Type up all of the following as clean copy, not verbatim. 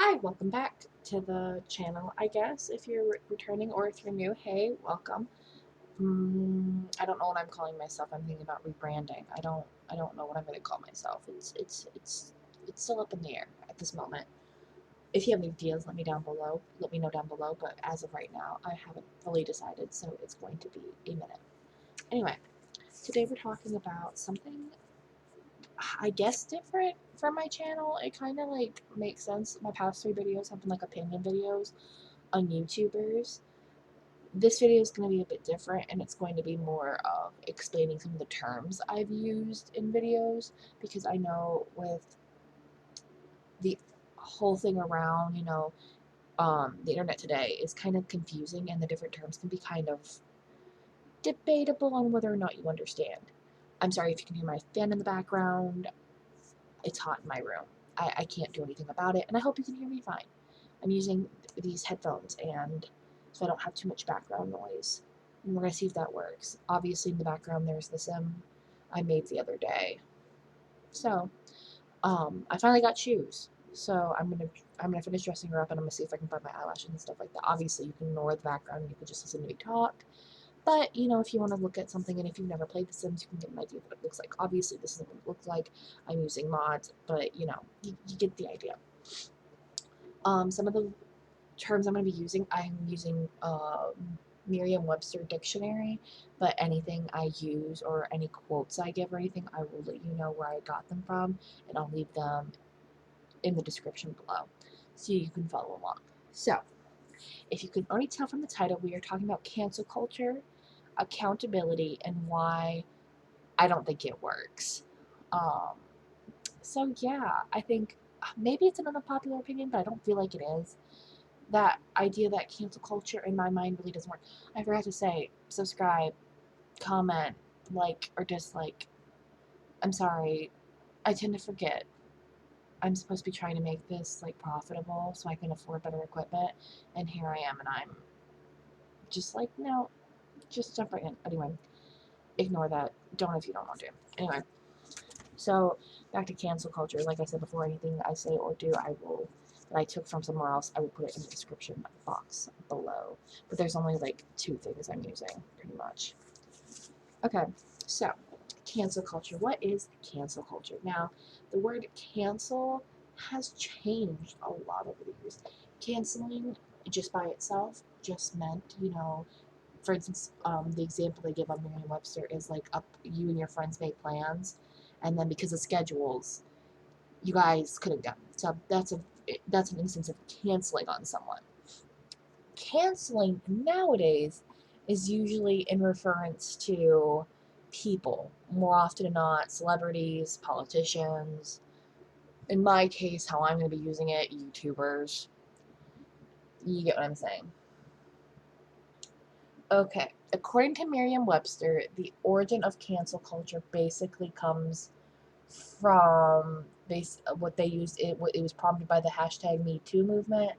Hi, welcome back to the channel, I guess. If you're returning or if you're new, hey, welcome. I don't know what I'm calling myself. I'm thinking about rebranding. I don't know what I'm going to call myself. It's still up in the air at this moment. If you have any ideas, let me know down below, but as of right now, I haven't fully decided, so it's going to be a minute. Anyway, today we're talking about something I guess different for my channel. It kind of like makes sense. My past 3 videos have been like opinion videos on YouTubers. This video is going to be a bit different, and it's going to be more of explaining some of the terms I've used in videos, because I know with the whole thing around, the internet today is kind of confusing, and the different terms can be kind of debatable on whether or not you understand. I'm sorry if you can hear my fan in the background. It's hot in my room. I can't do anything about it, and I hope you can hear me fine. I'm using these headphones, and so I don't have too much background noise. And we're going to see if that works. Obviously, in the background, there's the sim I made the other day. So, I finally got shoes. So I'm gonna finish dressing her up, and I'm gonna see if I can find my eyelashes and stuff like that. Obviously, you can ignore the background, and you can just listen to me talk. But, if you want to look at something, and if you've never played The Sims, you can get an idea of what it looks like. Obviously, this is what it looks like. I'm using mods, but, you get the idea. Some of the terms I'm going to be using, I'm using Merriam-Webster dictionary, but anything I use or any quotes I give or anything, I will let you know where I got them from, and I'll leave them in the description below so you can follow along. So, if you can already tell from the title, we are talking about cancel culture, accountability, and why I don't think it works. Um, so yeah, I think maybe it's an unpopular opinion, but I don't feel like it is. That idea that cancel culture in my mind really doesn't work. I forgot to say, subscribe, comment, like, or dislike. I'm sorry, I tend to forget. I'm supposed to be trying to make this like profitable so I can afford better equipment, and here I am, and I'm just like, no, just jump right in. Anyway, ignore that. Don't if you don't want to. Anyway, so back to cancel culture. Like I said before, anything I say or do, that I took from somewhere else, I will put it in the description box below. But there's only like 2 things I'm using, pretty much. Okay, so cancel culture. What is cancel culture? Now, the word cancel has changed a lot over the years. Canceling just by itself just meant, for instance, the example they give on Merriam-Webster is like you and your friends make plans, and then because of schedules, you guys couldn't go. So that's an instance of canceling on someone. Canceling nowadays is usually in reference to people, more often than not, celebrities, politicians. In my case, how I'm going to be using it, YouTubers. You get what I'm saying. Okay, according to Merriam-Webster, the origin of cancel culture basically comes from what they used. It was prompted by the hashtag #MeToo movement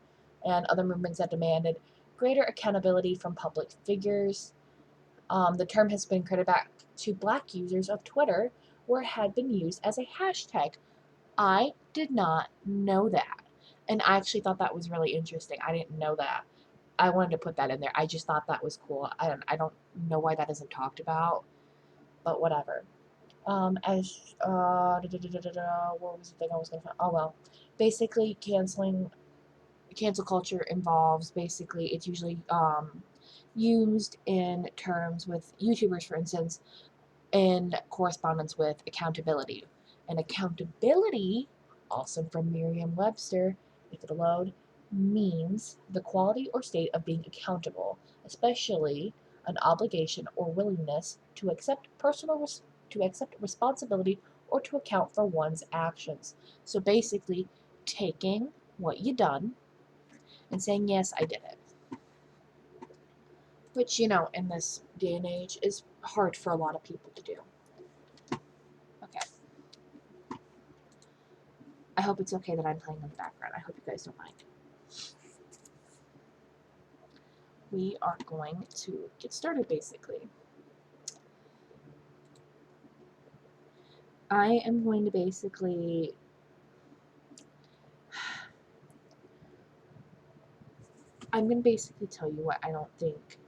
and other movements that demanded greater accountability from public figures. The term has been credited back to Black users of Twitter, where it had been used as a hashtag. I did not know that, and I actually thought that was really interesting. I didn't know that. I wanted to put that in there. I just thought that was cool. I don't know why that isn't talked about, but whatever. What was the thing I was gonna find? Oh well, basically cancel culture involves basically it's usually used in terms with YouTubers, for instance, in correspondence with accountability. And accountability, also from Merriam-Webster, if it'll load, means the quality or state of being accountable, especially an obligation or willingness to accept responsibility or to account for one's actions. So basically, taking what you done and saying, yes, I did it. Which, in this day and age is hard for a lot of people to do. Okay. I hope it's okay that I'm playing in the background. I hope you guys don't mind. We are going to get started, basically. I am going to basically I'm going to basically tell you what I don't think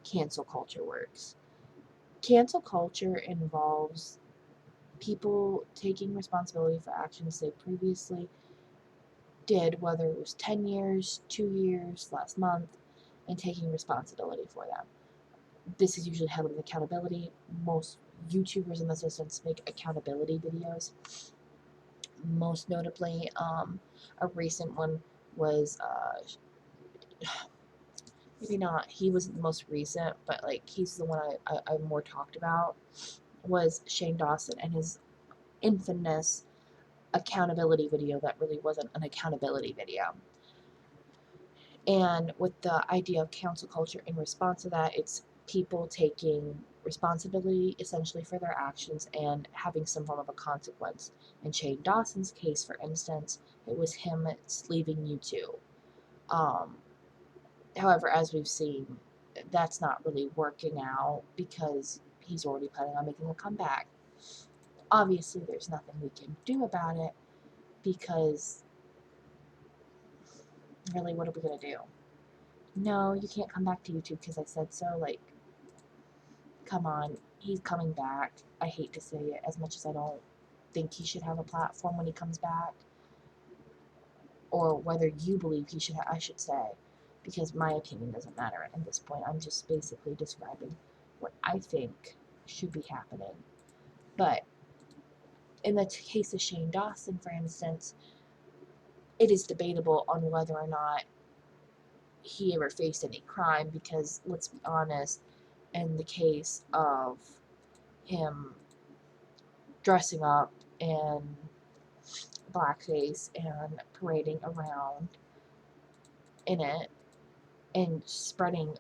cancel culture works. Cancel culture involves people taking responsibility for actions they previously did, whether it was 10 years, 2 years, last month, and taking responsibility for them. This is usually held with accountability. Most YouTubers in this instance make accountability videos. Most notably, a recent one was, maybe not, he wasn't the most recent, but like he's the one I more talked about, was Shane Dawson and his infamous accountability video that really wasn't an accountability video. And with the idea of cancel culture in response to that, it's people taking responsibility essentially for their actions and having some form of a consequence. In Shane Dawson's case, for instance, it was him leaving YouTube. However, as we've seen, that's not really working out because he's already planning on making a comeback. Obviously, there's nothing we can do about it because really, what are we going to do? No, you can't come back to YouTube because I said so. Like, come on, he's coming back. I hate to say it, as much as I don't think he should have a platform when he comes back, or whether you believe he should, I should say, because my opinion doesn't matter at this point. I'm just basically describing what I think should be happening. But in the case of Shane Dawson, for instance, it is debatable on whether or not he ever faced any crime because, let's be honest, in the case of him dressing up in blackface and parading around in it and spreading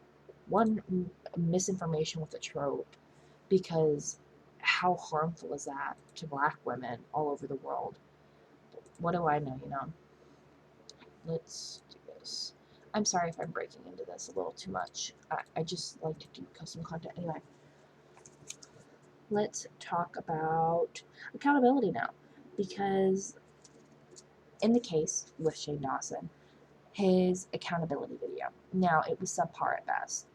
one misinformation with a trope, because how harmful is that to black women all over the world? What do I know, you know? Let's do this. I'm sorry if I'm breaking into this a little too much. I just like to do custom content. Anyway, let's talk about accountability now, because in the case with Shane Dawson, his accountability video, now it was subpar at best.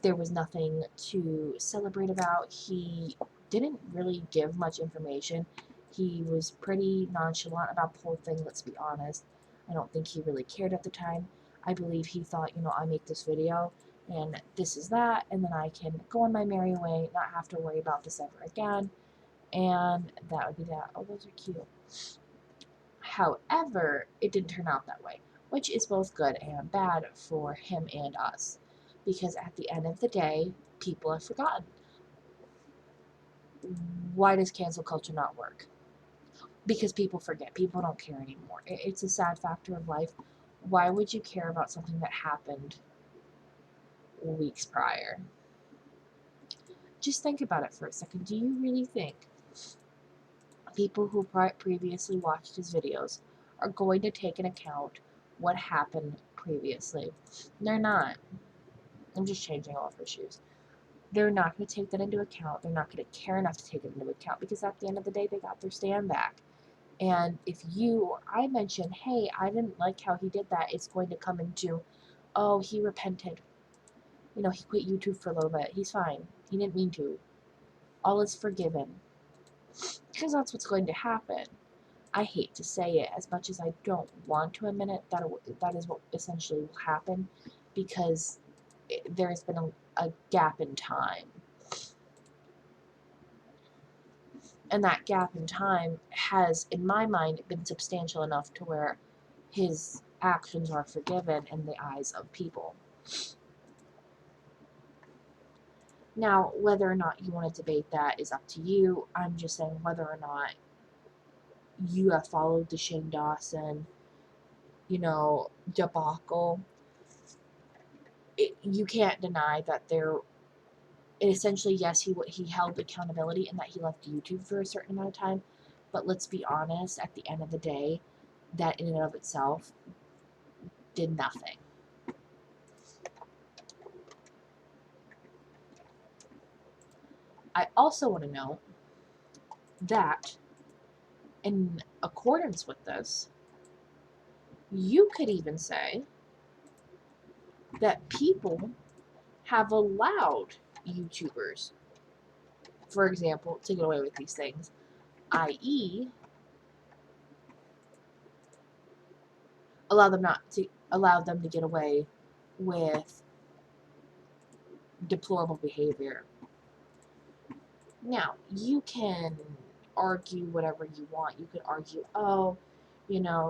There was nothing to celebrate about. He didn't really give much information. He was pretty nonchalant about the whole thing, let's be honest. I don't think he really cared at the time. I believe he thought, you know, I make this video and this is that, and then I can go on my merry way, not have to worry about this ever again. And that would be that. Oh, those are cute. However, it didn't turn out that way, which is both good and bad for him and us. Because at the end of the day, people have forgotten. Why does cancel culture not work? Because people forget. People don't care anymore. It's a sad factor of life. Why would you care about something that happened weeks prior? Just think about it for a second. Do you really think people who previously watched his videos are going to take into account what happened previously? They're not. I'm just changing all of her shoes. They're not going to take that into account. They're not going to care enough to take it into account because at the end of the day, they got their stand back. And if you or I mention, hey, I didn't like how he did that, it's going to come into, oh, he repented. You know, he quit YouTube for a little bit. He's fine. He didn't mean to. All is forgiven. Because that's what's going to happen. I hate to say it, as much as I don't want to admit it, that is what essentially will happen, because there has been a gap in time. And that gap in time has, in my mind, been substantial enough to where his actions are forgiven in the eyes of people. Now, whether or not you want to debate that is up to you. I'm just saying whether or not you have followed the Shane Dawson, you know, debacle, you can't deny that there, essentially, yes, he held accountability and that he left YouTube for a certain amount of time, but let's be honest, at the end of the day, that in and of itself did nothing. I also want to note that in accordance with this, you could even say that people have allowed YouTubers, for example, to get away with these things, i.e., allow them to get away with deplorable behavior. Now, you can argue whatever you want. You could argue, oh,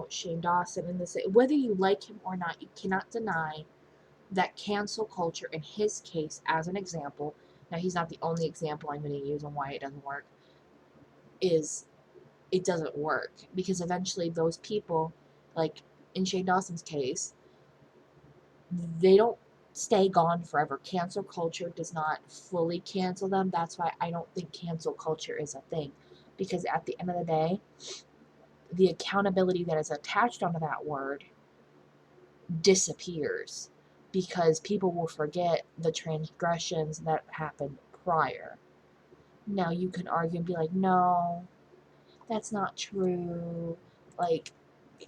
Shane Dawson and this, whether you like him or not, you cannot deny that cancel culture, in his case, as an example, now he's not the only example I'm going to use on why it doesn't work, is it doesn't work. Because eventually those people, like in Shane Dawson's case, they don't stay gone forever. Cancel culture does not fully cancel them. That's why I don't think cancel culture is a thing. Because at the end of the day, the accountability that is attached onto that word disappears because people will forget the transgressions that happened prior. Now you can argue and be like, no, that's not true. Like,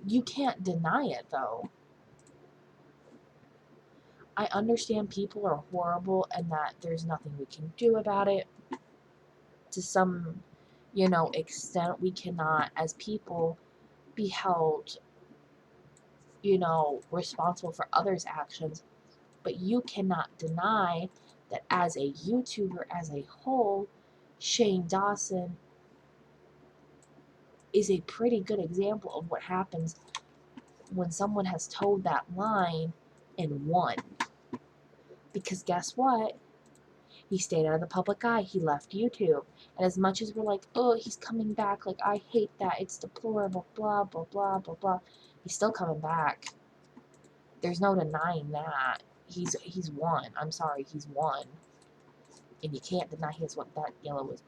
you can't deny it though. I understand people are horrible and that there's nothing we can do about it. To some, extent, we cannot, as people, be held, responsible for others' actions. But you cannot deny that as a YouTuber, as a whole, Shane Dawson is a pretty good example of what happens when someone has told that line and won. Because guess what? He stayed out of the public eye. He left YouTube. And as much as we're like, oh, he's coming back, like, I hate that, it's deplorable, blah, blah, blah, blah, blah, he's still coming back. There's no denying that. He's won. I'm sorry, he's won. And you can't deny that yellow is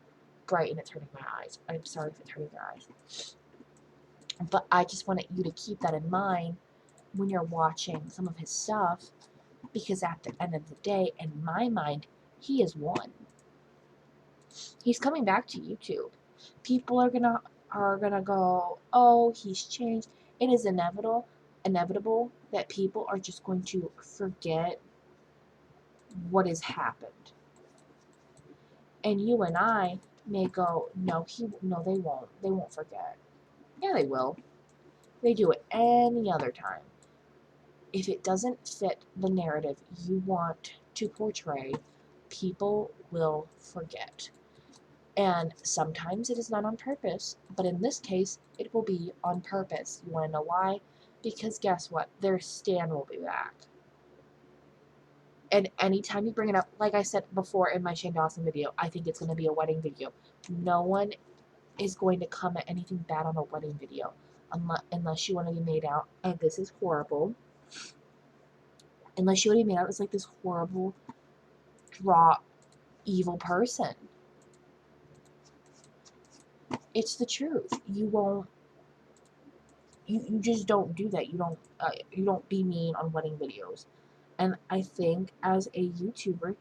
bright and it's hurting my eyes. I'm sorry if it's hurting your eyes. But I just wanted you to keep that in mind when you're watching some of his stuff, because at the end of the day, in my mind, he has won. He's coming back to YouTube. People are gonna go, oh, he's changed. It is inevitable that people are just going to forget what has happened. And you and I may go, no, they won't. They won't forget. Yeah, they will. They do it any other time. If it doesn't fit the narrative you want to portray, people will forget. And sometimes it is not on purpose, but in this case, it will be on purpose. You want to know why? Because guess what? Their stand will be back. And anytime you bring it up, like I said before in my Shane Dawson video, I think it's going to be a wedding video. No one is going to comment anything bad on a wedding video unless you want to be made out, and this is horrible, unless you want to be made out as like this horrible, evil person. It's the truth. You just don't do that. You don't be mean on wedding videos. And I think as a YouTuber,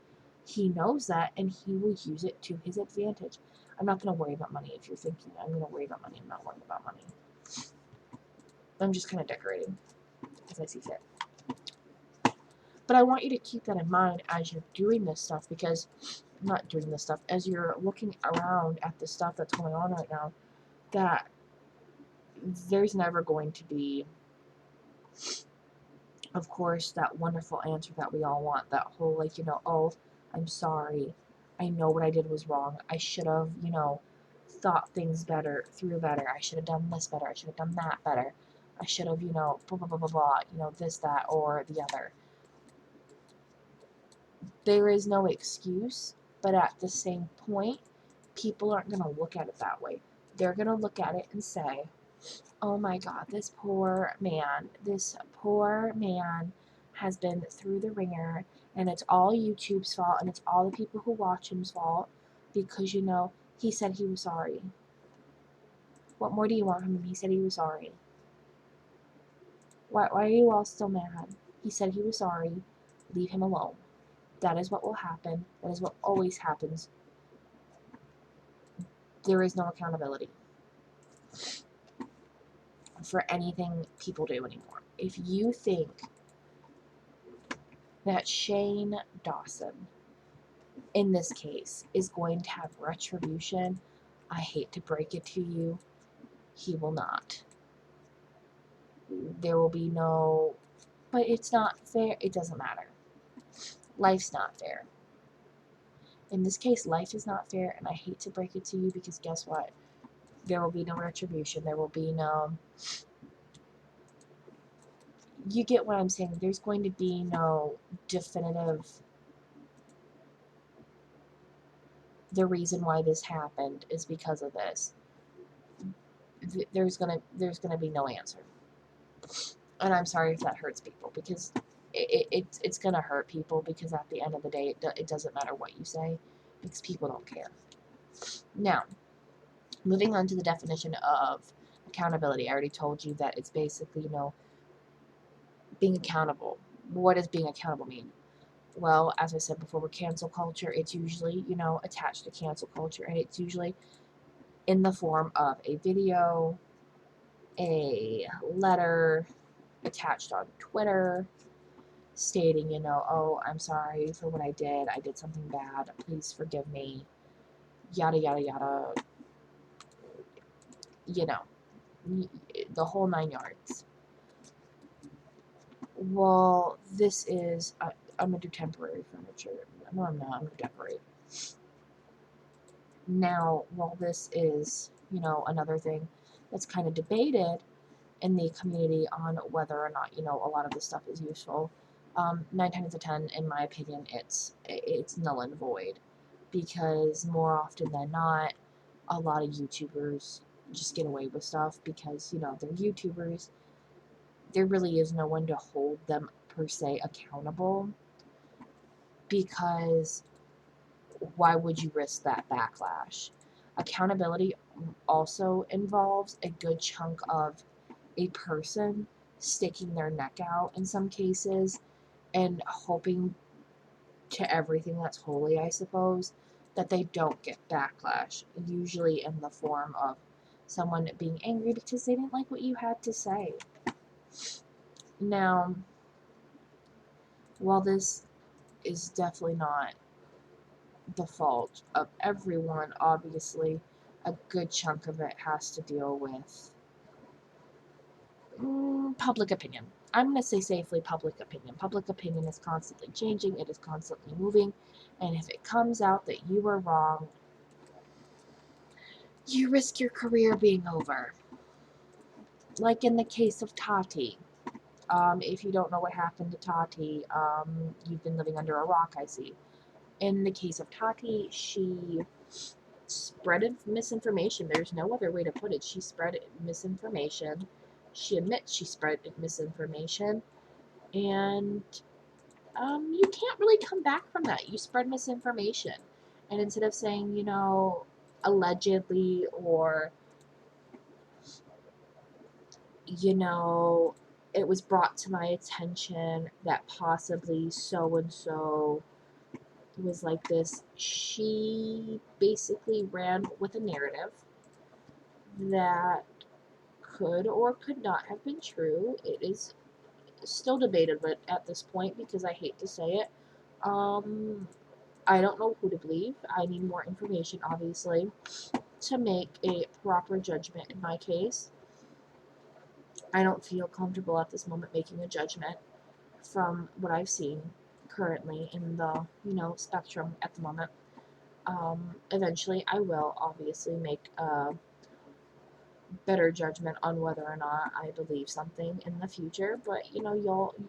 he knows that and he will use it to his advantage. I'm not going to worry about money. If you're thinking I'm going to worry about money, I'm not worrying about money. I'm just kind of decorating as I see fit. But I want you to keep that in mind as you're doing this stuff, because not doing this stuff, as you're looking around at the stuff that's going on right now, that there's never going to be, of course, that wonderful answer that we all want, that whole, like, oh, I'm sorry, I know what I did was wrong, I should have, thought things through better, I should have done this better, I should have done that better, I should have, blah, blah, blah, blah, blah, this, that, or the other. There is no excuse, but at the same point, people aren't going to look at it that way. They're going to look at it and say, oh my God, this poor man has been through the ringer, and it's all YouTube's fault, and it's all the people who watch him's fault, because, he said he was sorry. What more do you want from him? He said he was sorry. Why are you all still mad? He said he was sorry. Leave him alone. That is what will happen. That is what always happens. There is no accountability for anything people do anymore. If you think that Shane Dawson, in this case, is going to have retribution. I hate to break it to you, he will not. There will be no, but it's not fair. It doesn't matter. Life's not fair. In this case, life is not fair, and I hate to break it to you because guess what? There will be no retribution. There will be no. You get what I'm saying. There's going to be no definitive. The reason why this happened is because of this. There's gonna be no answer. And I'm sorry if that hurts people because it's gonna hurt people because at the end of the day it doesn't matter what you say because people don't care. Now, moving on to the definition of accountability. I already told you that it's basically, being accountable. What does being accountable mean? Well, as I said before, with cancel culture, it's usually, attached to cancel culture, and it's usually in the form of a video, a letter attached on Twitter, stating, oh, I'm sorry for what I did. I did something bad. Please forgive me. Yada, yada, yada. You know, the whole 9 yards. Well, this is, I'm going to do temporary furniture. No, I'm not. I'm going to decorate. Now, while this is, another thing that's kind of debated in the community on whether or not, a lot of this stuff is useful, 9 times out of 10, in my opinion, it's null and void. Because more often than not, a lot of YouTubers just get away with stuff because, they're YouTubers. There really is no one to hold them per se accountable because why would you risk that backlash? Accountability also involves a good chunk of a person sticking their neck out in some cases and hoping to everything that's holy, I suppose, that they don't get backlash, usually in the form of someone being angry because they didn't like what you had to say. Now, while this is definitely not the fault of everyone, obviously, a good chunk of it has to deal with public opinion. I'm going to say safely public opinion. Public opinion is constantly changing, it is constantly moving, and if it comes out that you were wrong, you risk your career being over. Like in the case of Tati. If you don't know what happened to Tati, you've been living under a rock, I see. In the case of Tati, she spread misinformation. There's no other way to put it. She spread misinformation. She admits she spread misinformation. And you can't really come back from that. You spread misinformation. And instead of saying, allegedly or, it was brought to my attention that possibly so and so was like this, she basically ran with a narrative that could or could not have been true. It is still debated, but at this point, because I hate to say it, I don't know who to believe. I need more information, obviously, to make a proper judgment in my case. I don't feel comfortable at this moment making a judgment from what I've seen currently in the, spectrum at the moment. Eventually, I will obviously make a better judgment on whether or not I believe something in the future. But you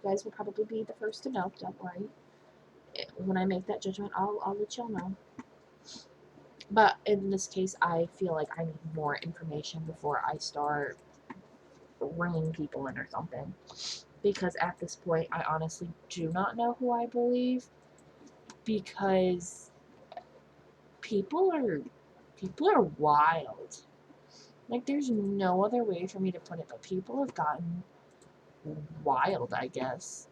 guys will probably be the first to know. Don't worry. When I make that judgment, I'll let y'all know. But in this case, I feel like I need more information before I start ringing people in or something. Because at this point, I honestly do not know who I believe. Because people are wild. Like, there's no other way for me to put it, but people have gotten wild, I guess,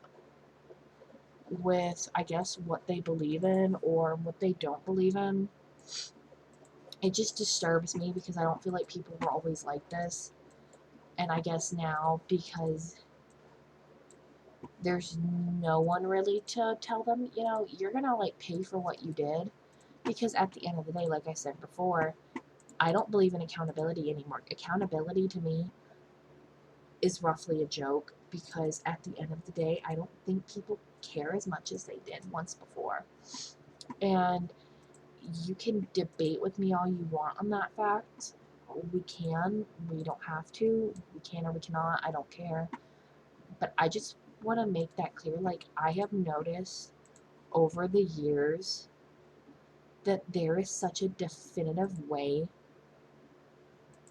with, I guess, what they believe in or what they don't believe in. It just disturbs me because I don't feel like people were always like this. And I guess now, because there's no one really to tell them, you know, you're gonna like pay for what you did. Because at the end of the day, like I said before, I don't believe in accountability anymore. Accountability to me is roughly a joke because at the end of the day, I don't think people care as much as they did once before. And you can debate with me all you want on that fact. We can, we don't have to, we can or we cannot, I don't care. But I just want to make that clear. Like, I have noticed over the years that there is such a definitive way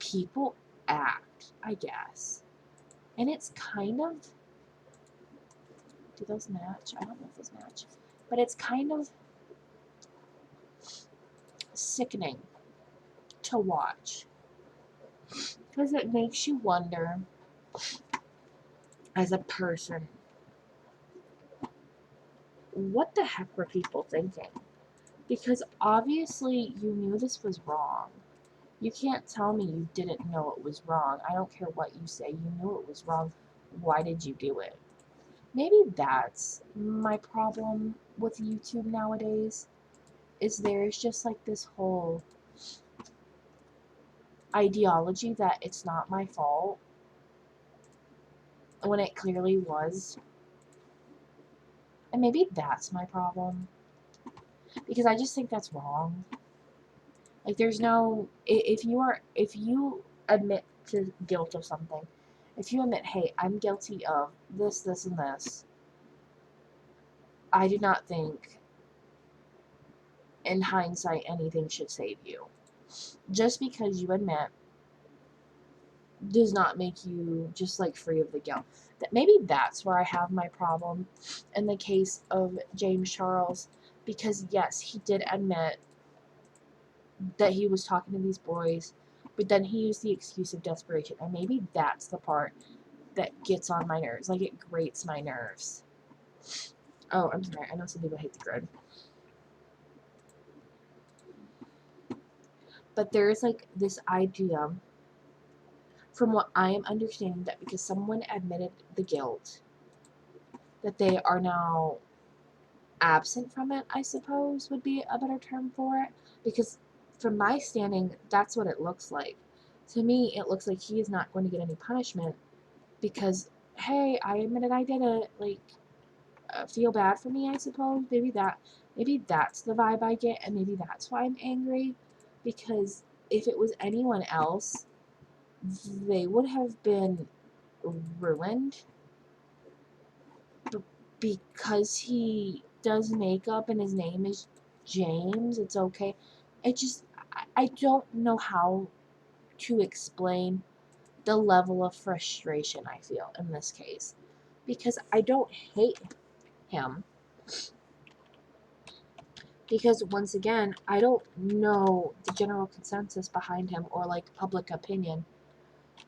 people act, I guess. And it's kind of, do those match? I don't know if those match. But it's kind of sickening to watch. Because it makes you wonder, as a person, what the heck were people thinking? Because obviously you knew this was wrong. You can't tell me you didn't know it was wrong. I don't care what you say. You knew it was wrong. Why did you do it? Maybe that's my problem with YouTube nowadays. Is there's just like this whole ideology that it's not my fault when it clearly was. And maybe that's my problem. Because I just think that's wrong. Like, there's no, if you admit to guilt of something, if you admit, hey, I'm guilty of this, this, and this, I do not think, in hindsight, anything should save you. Just because you admit does not make you just like free of the guilt. That maybe that's where I have my problem in the case of James Charles, because yes, he did admit that he was talking to these boys, but then he used the excuse of desperation, and maybe that's the part that gets on my nerves. Like, it grates my nerves. Oh, I'm sorry. I know some people hate the grid. But there is like this idea, from what I am understanding, that because someone admitted the guilt, that they are now absent from it, I suppose would be a better term for it. Because from my standing, that's what it looks like. To me, it looks like he is not going to get any punishment because, hey, I admitted I did it. Like, feel bad for me, I suppose. Maybe that's the vibe I get, and maybe that's why I'm angry. Because if it was anyone else, they would have been ruined. But because he does makeup and his name is James, it's okay. It just, I don't know how to explain the level of frustration I feel in this case. Because I don't hate him. Because once again, I don't know the general consensus behind him or like public opinion.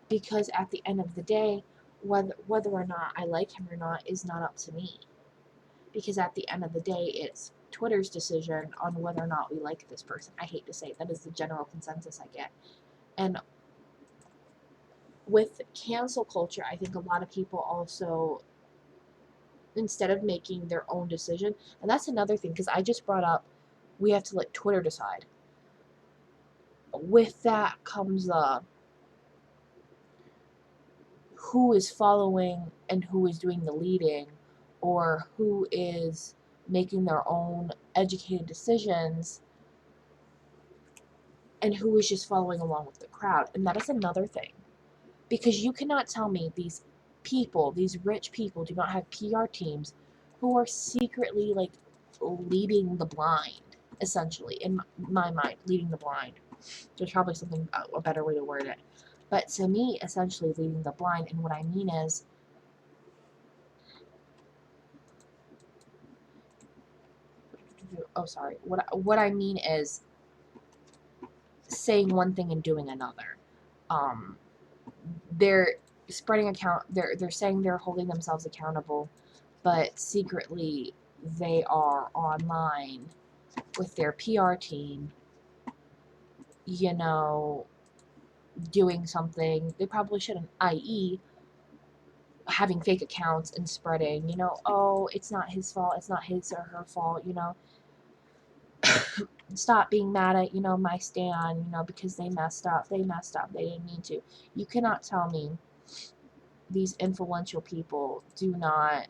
Because at the end of the day, whether or not I like him or not is not up to me. Because at the end of the day, it's Twitter's decision on whether or not we like this person. I hate to say it, that is the general consensus I get. And with cancel culture, I think a lot of people also, instead of making their own decision, and that's another thing, because I just brought up, we have to let Twitter decide. With that comes who is following and who is doing the leading, or who is making their own educated decisions, and who is just following along with the crowd. And that is another thing. Because you cannot tell me these people, these rich people, do not have PR teams who are secretly like leading the blind, essentially, in my mind, leading the blind. There's probably something, a better way to word it. But to me, essentially, leading the blind, and what I mean is, what I mean is saying one thing and doing another. Um, they're spreading account. They're saying they're holding themselves accountable, but secretly they are online with their PR team, you know, doing something they probably shouldn't, i.e., having fake accounts and spreading, oh, it's not his fault, it's not his or her fault, stop being mad at, my stan, because they messed up, they didn't mean to. You cannot tell me these influential people do not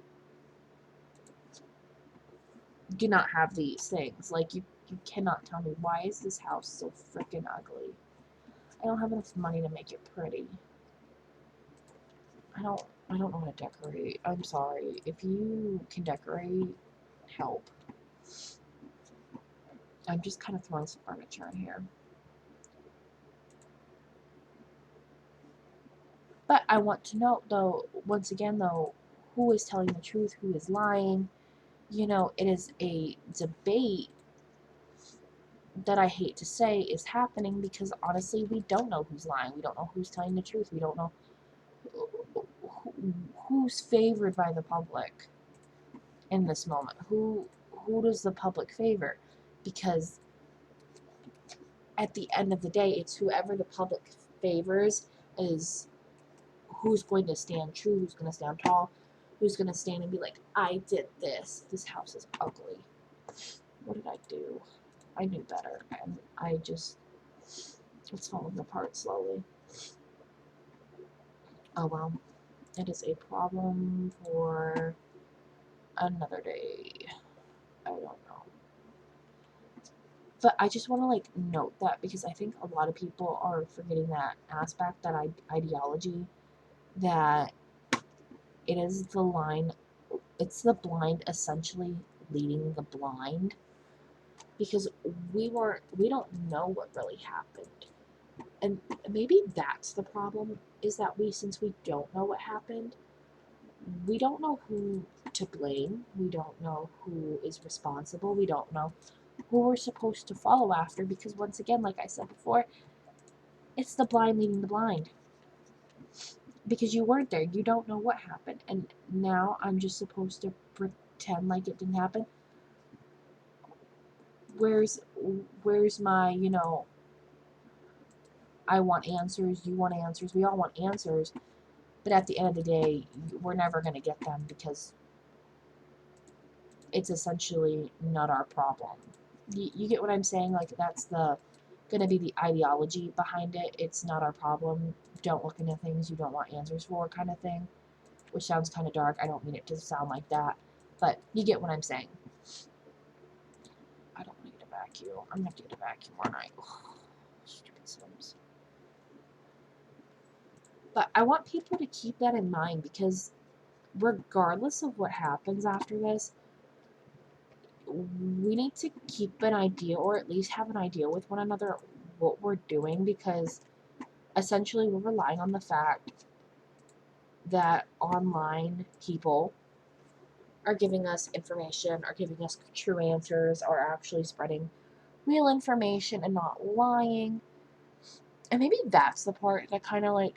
have these things. Like, you cannot tell me, why is this house so freaking ugly? I don't have enough money to make it pretty. I don't know how to decorate. I'm sorry. If you can decorate, help. I'm just kind of throwing some furniture in here. But I want to know, though, once again, though, who is telling the truth, who is lying. It is a debate that I hate to say is happening because honestly, we don't know who's lying. We don't know who's telling the truth. We don't know who's favored by the public in this moment. Who does the public favor? Because at the end of the day, it's whoever the public favors is who's going to stand true, who's going to stand tall, who's going to stand and be like, I did this. This house is ugly. What did I do? I knew better, and it's falling apart slowly. Oh well, it is a problem for another day. I don't know. But I just want to note that because I think a lot of people are forgetting that aspect, that ideology, that it is the line, it's the blind essentially leading the blind, because we don't know what really happened. And maybe that's the problem, is that since we don't know what happened, we don't know who to blame, we don't know who is responsible, we don't know who we're supposed to follow after, because once again, like I said before, it's the blind leading the blind. Because you weren't there, you don't know what happened, and now I'm just supposed to pretend like it didn't happen. Where's my, I want answers, you want answers, we all want answers, but at the end of the day, we're never going to get them because it's essentially not our problem. You get what I'm saying? Like, that's going to be the ideology behind it. It's not our problem. Don't look into things you don't want answers for, kind of thing. Which sounds kind of dark. I don't mean it to sound like that. But you get what I'm saying. I don't need a vacuum. I'm going to have to get a vacuum, aren't I? Stupid Sims. But I want people to keep that in mind, because regardless of what happens after this, we need to keep an idea, or at least have an idea with one another, what we're doing, because essentially we're relying on the fact that online people are giving us information, are giving us true answers, are actually spreading real information and not lying. And maybe that's the part that kind of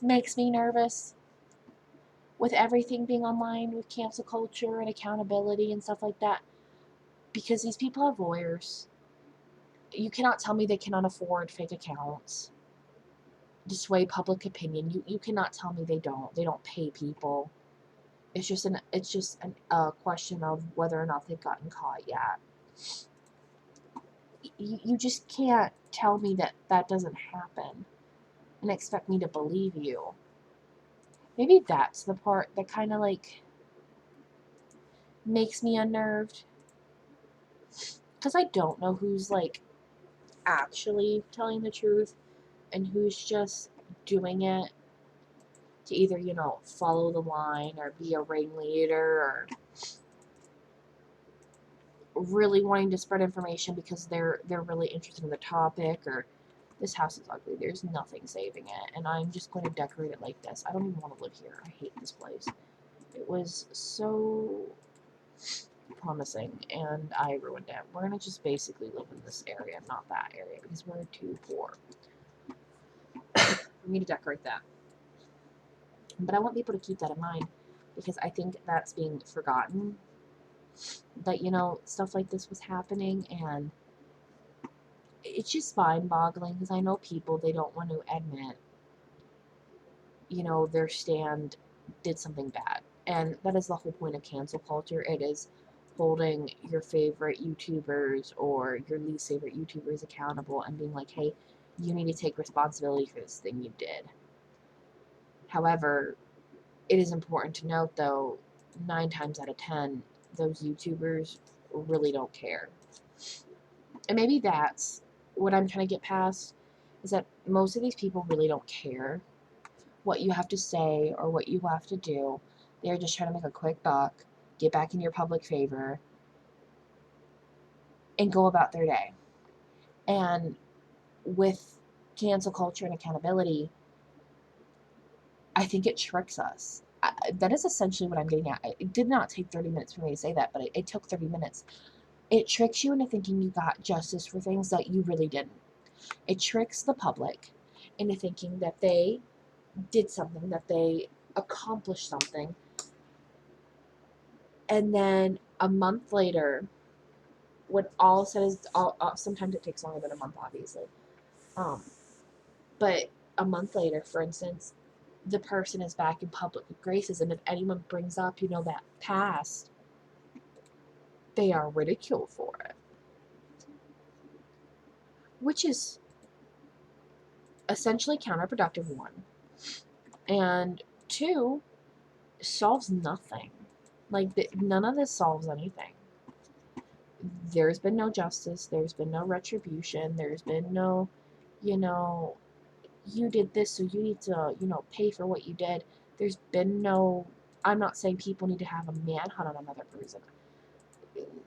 makes me nervous with everything being online, with cancel culture and accountability and stuff like that, because these people have lawyers. You cannot tell me they cannot afford fake accounts to sway public opinion. You cannot tell me they don't pay people. It's just a question of whether or not they've gotten caught yet. You just can't tell me that doesn't happen and expect me to believe you. Maybe that's the part that kind of makes me unnerved, because I don't know who's actually telling the truth and who's just doing it to either, follow the line or be a ringleader, or really wanting to spread information because they're really interested in the topic, or this house is ugly, there's nothing saving it, and I'm just going to decorate it like this. I don't even want to live here. I hate this place. It was so promising, and I ruined it. We're going to just basically live in this area, not that area, because we're too poor for me to decorate that. But I want people to keep that in mind, because I think that's being forgotten, that, stuff like this was happening, and it's just mind-boggling, because I know people, they don't want to admit their stand did something bad. And that is the whole point of cancel culture. It is holding your favorite YouTubers or your least favorite YouTubers accountable and being like, hey, you need to take responsibility for this thing you did. However, it is important to note, though, 9 times out of 10, those YouTubers really don't care. And maybe that's what I'm trying to get past, is that most of these people really don't care what you have to say or what you have to do. They're just trying to make a quick buck, get back in your public favor, and go about their day. And with cancel culture and accountability, I think it tricks us. That is essentially what I'm getting at. It did not take 30 minutes for me to say that, but it took 30 minutes. It tricks you into thinking you got justice for things that you really didn't. It tricks the public into thinking that they did something, that they accomplished something, and then a month later, when all said is all, sometimes it takes longer than a month, obviously. Um, but a month later, for instance, the person is back in public graces, and if anyone brings up, that past, they are ridiculed for it, which is essentially counterproductive, one, and two, solves nothing. Like, none of this solves anything. There's been no justice. There's been no retribution. There's been no, you know, you did this, so you need to, pay for what you did. There's been no. I'm not saying people need to have a manhunt on another person.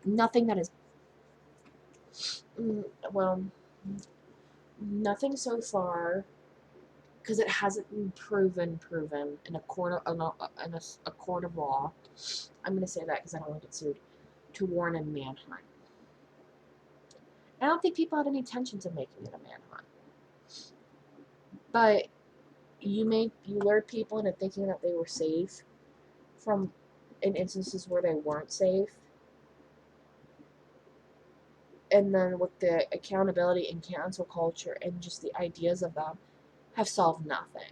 Nothing that is. Well, nothing so far, because it hasn't been proven in a court of law. I'm gonna say that because I don't want to get sued. To warrant a manhunt. I don't think people had any intentions of making it a manhunt, but you lured people into thinking that they were safe from in instances where they weren't safe. And then with the accountability and cancel culture and just the ideas of them have solved nothing.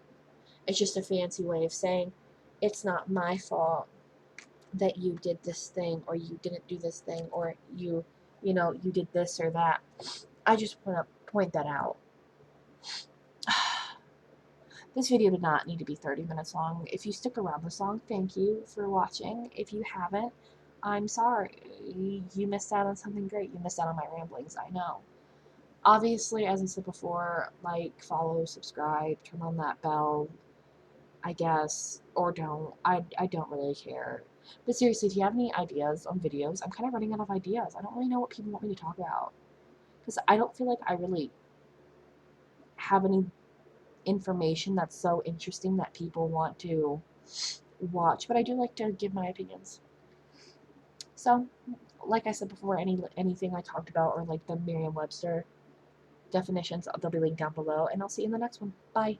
It's just a fancy way of saying it's not my fault that you did this thing or you didn't do this thing or you did this or that. I just want to point that out. This video did not need to be 30 minutes long. If you stick around this long, thank you for watching. If you haven't, I'm sorry. You missed out on something great. You missed out on my ramblings, I know. Obviously, as I said before, like, follow, subscribe, turn on that bell, I guess, or don't. I don't really care. But seriously, if you have any ideas on videos, I'm kind of running out of ideas. I don't really know what people want me to talk about. Because I don't feel like I really have any information that's so interesting that people want to watch. But I do like to give my opinions. So, like I said before, anything I talked about, or like the Merriam-Webster definitions, they'll be linked down below. And I'll see you in the next one. Bye.